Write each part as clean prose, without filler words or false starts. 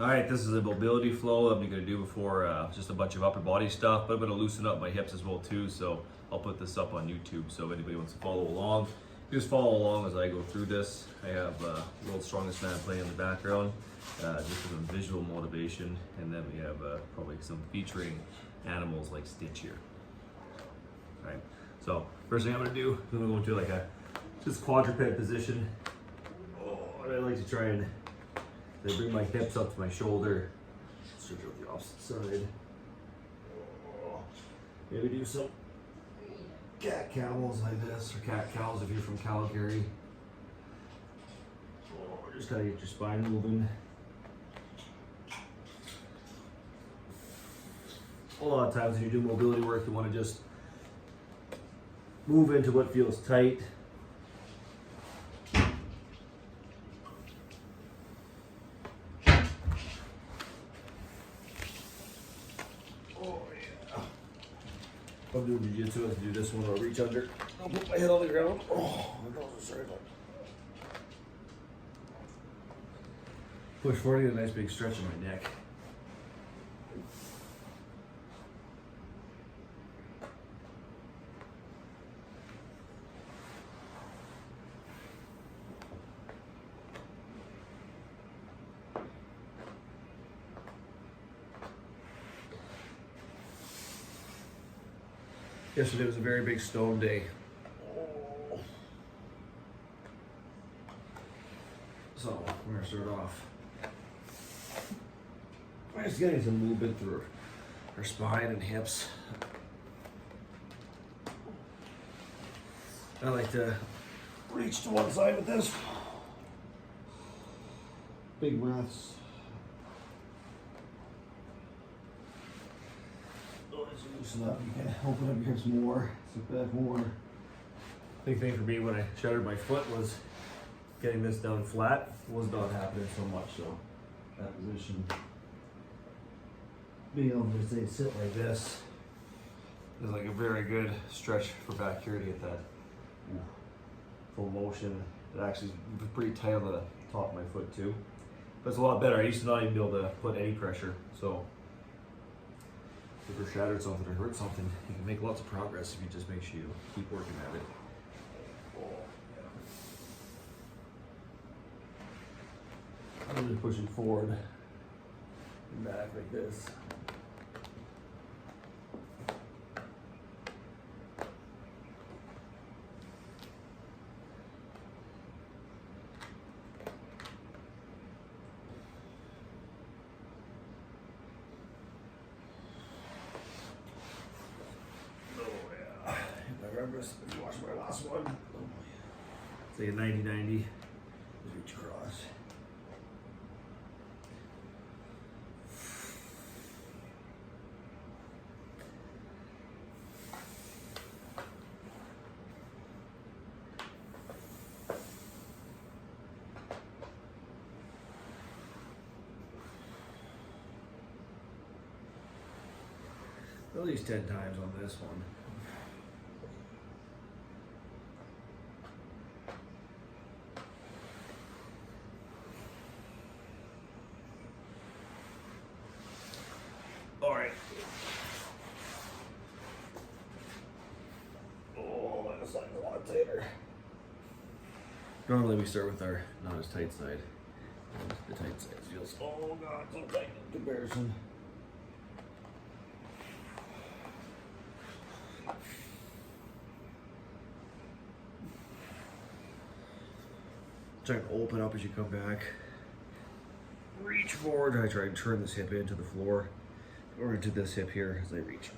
All right, this is a mobility flow I'm gonna do before just a bunch of upper body stuff, but I'm gonna loosen up my hips as well too. So I'll put this up on YouTube. So if anybody wants to follow along, just follow along as I go through this. I have World's Strongest Man playing in the background, just for some visual motivation, and then we have probably some featuring animals like Stitch here. All right. So first thing I'm gonna do is I'm gonna go into like a just quadruped position. Oh, and I like to try and bring my hips up to my shoulder. Switch over the opposite side. Oh, maybe do some cat cows like this, or cat cows if you're from Calgary. Oh, just gotta get your spine moving. A lot of times when you do mobility work, you want to just move into what feels tight. If I'm doing jiu-jitsu, I have to do this one or reach under. I'll put my head on the ground. Oh, my nose is right up. Push forward, get a nice big stretch in my neck. Yesterday was a very big stone day. So we're gonna start off. We're just getting some movement through our spine and hips. I like to reach to one side with this. Big breaths. Loosen up, you can open up your hips more, sit back more. Big thing for me when I shattered my foot was getting this down flat. Was not happening so much, so that position, being able to say sit like this is like a very good stretch for back here to get that full motion. It actually is pretty tight on the top of my foot too, but it's a lot better. I used to not even be able to put any pressure, so if you're shattered something or hurt something, you can make lots of progress if you just make sure you keep working at it. I'm just pushing forward and back like this. If you watch my last one, it's like a 90-90. Reach across. At least 10 times on this one. All right. Oh, that's like a lot tighter. Normally we start with our not as tight side. The tight side feels, oh God, so tight in comparison. Try to open up as you come back. Reach forward. I try and turn this hip into the floor or into this hip here as I reach.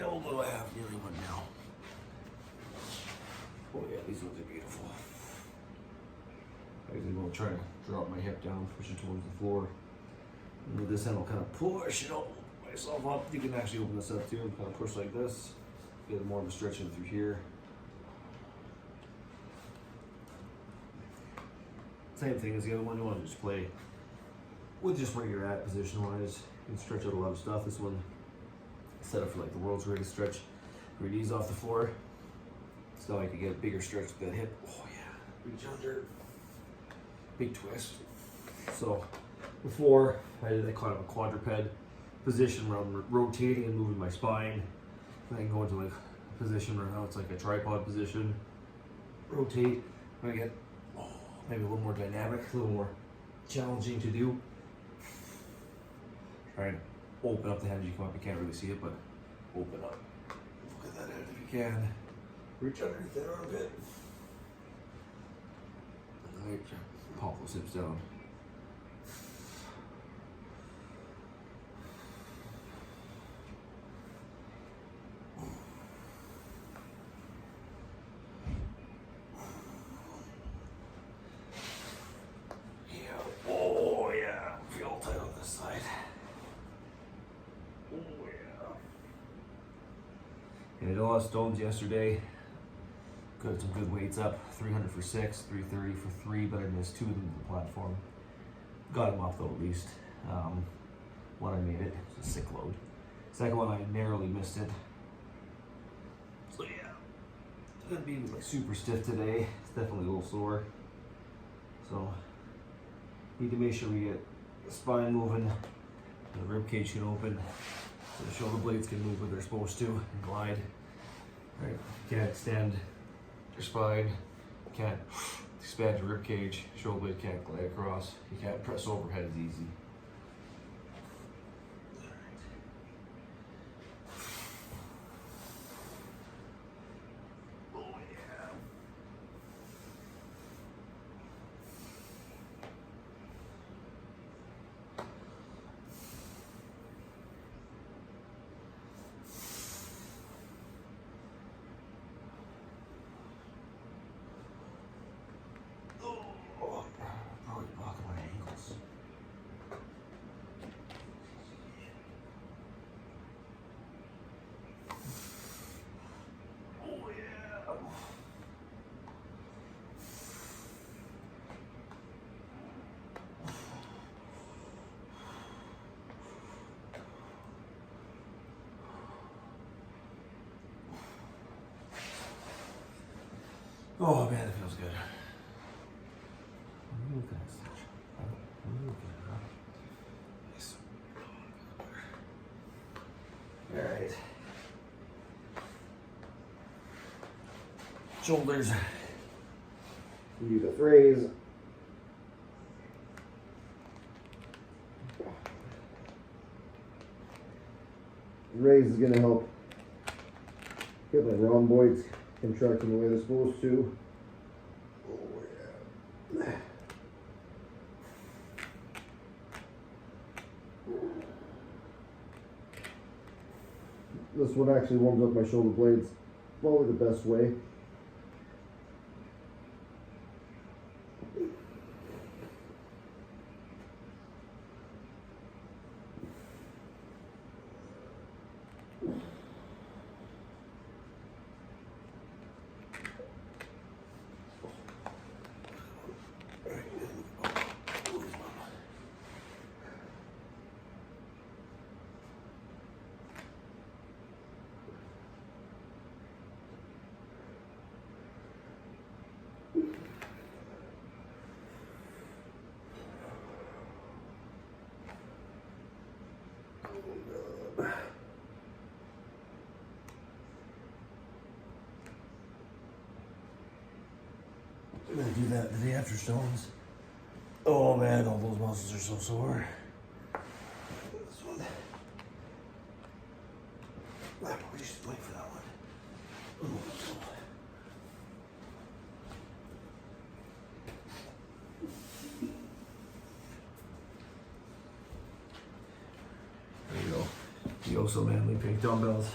Elbow I have nearly one now. Oh yeah, these ones are beautiful. I'm going to try to drop my hip down, push it towards the floor. And with this hand, I'll kind of push, myself up. You can actually open this up too and kind of push like this. Get more of a stretching through here. Same thing as the other one. You want to just play with just where you're at position-wise. can stretch out a lot of stuff. This one set up for like the world's greatest stretch. Your knees off the floor. So I could get a bigger stretch with that hip. Oh yeah, reach under. Big twist. So before I did that kind of a quadruped position where I'm rotating and moving my spine. And I can go into like a position where now it's like a tripod position. Rotate. I get maybe a little more dynamic, a little more challenging to do. Try and open up the head as you come up. You can't really see it, but open up. Look at that head if you can. Reach underneath that armpit. Right, pop those hips down. Yeah. Oh yeah. Feel tight on this side. Oh yeah. And I did a lot of stones yesterday. Got some good weights up, 300 for 6, 330 for 3, but I missed 2 of them to the platform. Got them up though at least. One I made it, it's a sick load. Second one I narrowly missed it. So yeah, it's gonna be like super stiff today. It's definitely a little sore. So need to make sure we get the spine moving, the rib cage can open, so the shoulder blades can move where they're supposed to and glide. Right, you can't extend your spine, you can't expand your rib cage, shoulder blade can't glide across, you can't press overhead as easy. Oh yeah. Oh man, that feels good. Look at that stretch. Look at that. Nice. All right. Shoulders. We do the raise. Raise is going to help get my rhomboids contracting the way they're supposed to. Oh yeah. This one actually warms up my shoulder blades probably the best way. I'm gonna do that the day after stones. Oh man, all those muscles are so sore. This one. We just wait for that one. Ooh. There you go. The Oh So Manly pink dumbbells.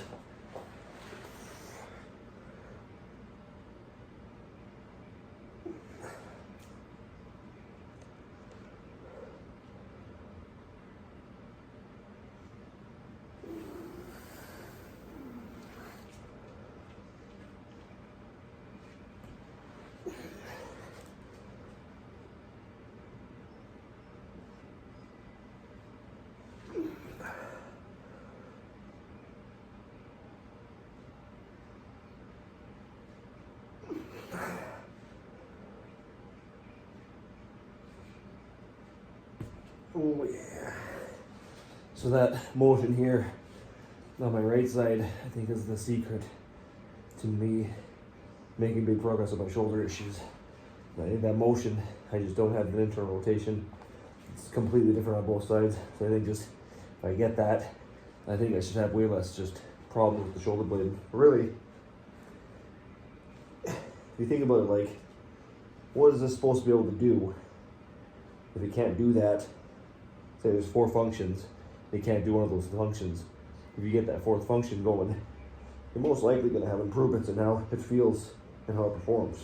Oh yeah. So that motion here on my right side, I think is the secret to me making big progress on my shoulder issues. I think that motion, I just don't have an internal rotation. It's completely different on both sides. So I think just if I get that, I think I should have way less just problems with the shoulder blade. But really, if you think about it, like, what is this supposed to be able to do? If it can't do that, say there's 4 functions, it can't do one of those functions. If you get that 4th function going, you're most likely going to have improvements in how it feels and how it performs.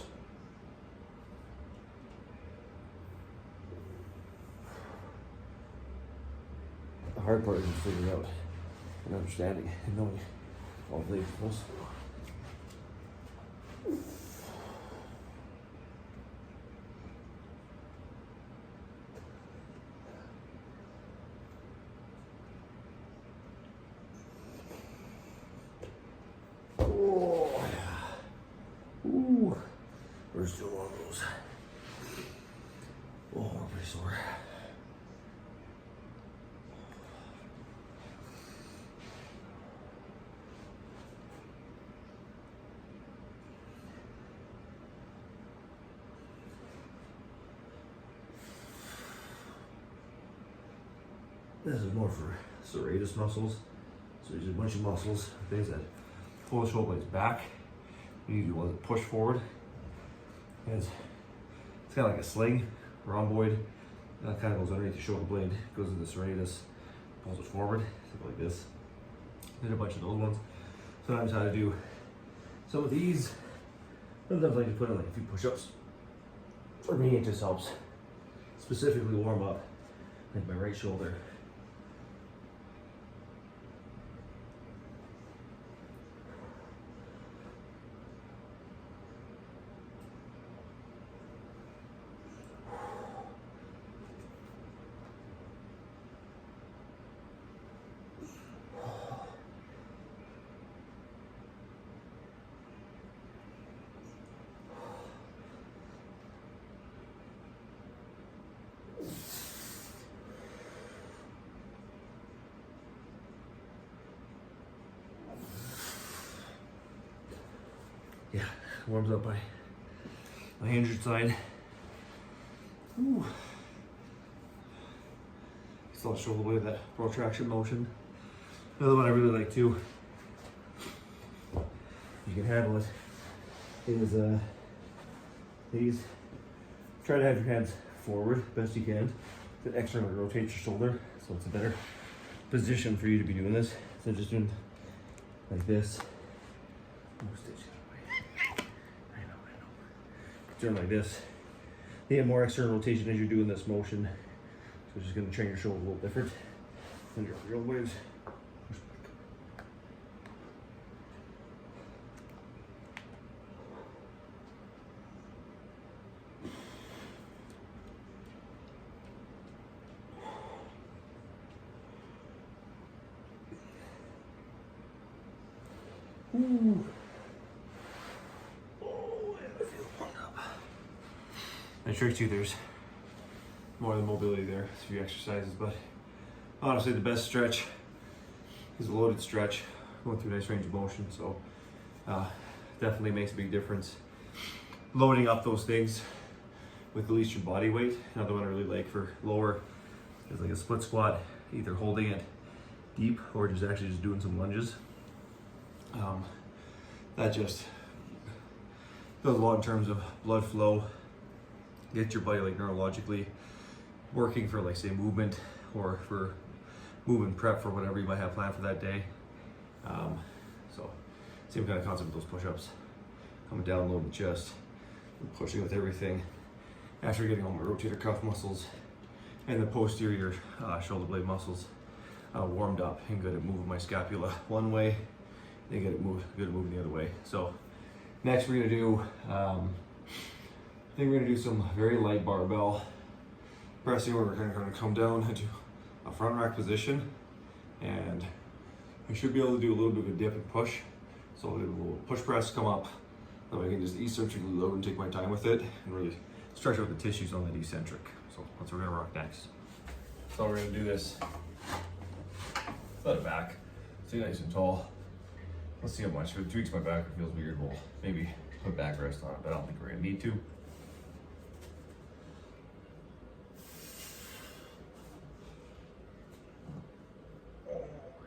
The hard part is just figuring out and understanding and knowing all the things. Oh, yeah. Ooh, we're still on those. Oh, we're pretty sore. This is more for serratus muscles. So there's a bunch of muscles, things that pull the shoulder blades back. You need to do one that push forward. And it's kind of like a sling, rhomboid. And that kind of goes underneath the shoulder blade, goes into the serratus, pulls it forward, something like this. There's a bunch of those ones. Sometimes how to do some of these. Sometimes I like to put in like a few push-ups. For me, it just helps specifically warm up like my right shoulder. Yeah, warms up my injured side. Ooh. Still shoulder blade, that protraction motion. Another one I really like too, you can handle it, is these. Try to have your hands forward best you can to externally rotate your shoulder so it's a better position for you to be doing this. So just doing like this. Doing like this. You get more external rotation as you're doing this motion. So it's just going to train your shoulder a little different. And your real waves. Ooh. I tricked you, there's more than mobility there, a few exercises, but honestly the best stretch is a loaded stretch, going through a nice range of motion, so definitely makes a big difference. Loading up those things with at least your body weight. Another one I really like for lower is like a split squat, either holding it deep or just actually just doing some lunges. That just does a lot in terms of blood flow. Get your body like neurologically working for like say movement or for movement prep for whatever you might have planned for that day. So same kind of concept with those push-ups. Coming down, loading the chest, and pushing with everything. After getting all my rotator cuff muscles and the posterior shoulder blade muscles warmed up and good at moving my scapula one way, and good at moving the other way. So next we're gonna do I think we're gonna do some very light barbell pressing where we're gonna come down into a front rack position, and I should be able to do a little bit of a dip and push. So I'll do a little push press, come up, so I can just eccentrically load and take my time with it and really stretch out the tissues on that eccentric. So that's what we're gonna rock next. So we're gonna do this. Let it back. Stay nice and tall. Let's see how much. If it tweaks my back or feels weird, we'll maybe put backrest on it, but I don't think we're gonna need to. Oh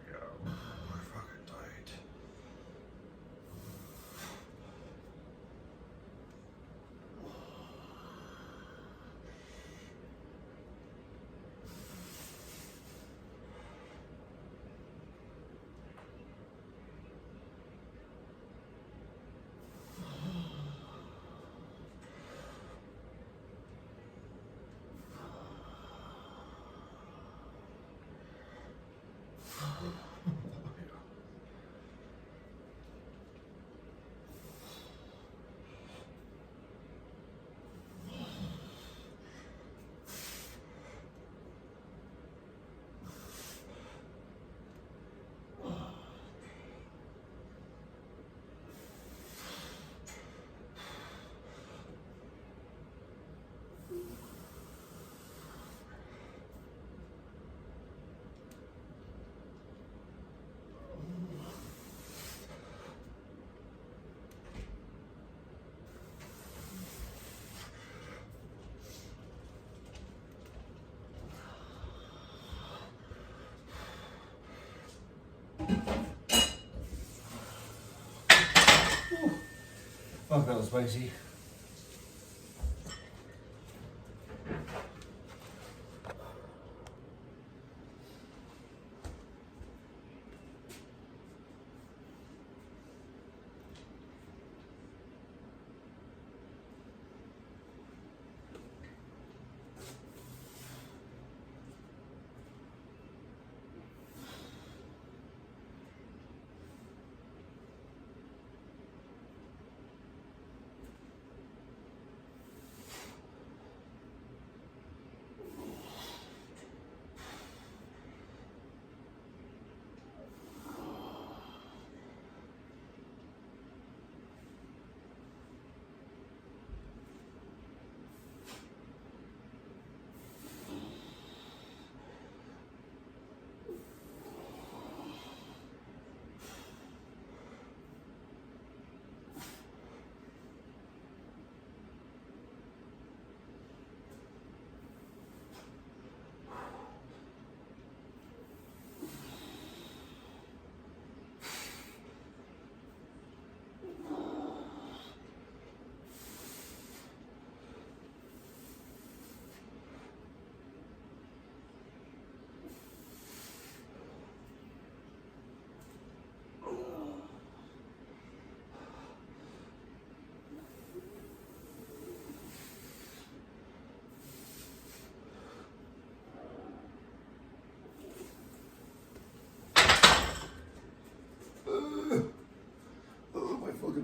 yeah, we're fucking tight. Fuck, that was spicy.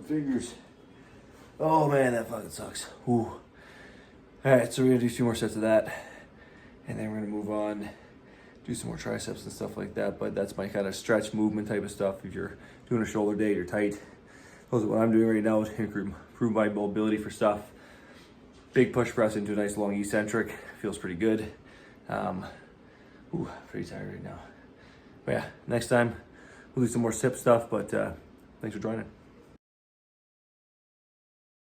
Fingers. Oh man, that fucking sucks. Ooh. Alright, so we're gonna do 2 more sets of that. And then we're gonna move on, do some more triceps and stuff like that. But that's my kind of stretch movement type of stuff. If you're doing a shoulder day, you're tight. Those are what I'm doing right now to improve my mobility for stuff. Big push press into a nice long eccentric. Feels pretty good. Ooh, pretty tired right now. But yeah, next time we'll do some more SIP stuff, but thanks for joining.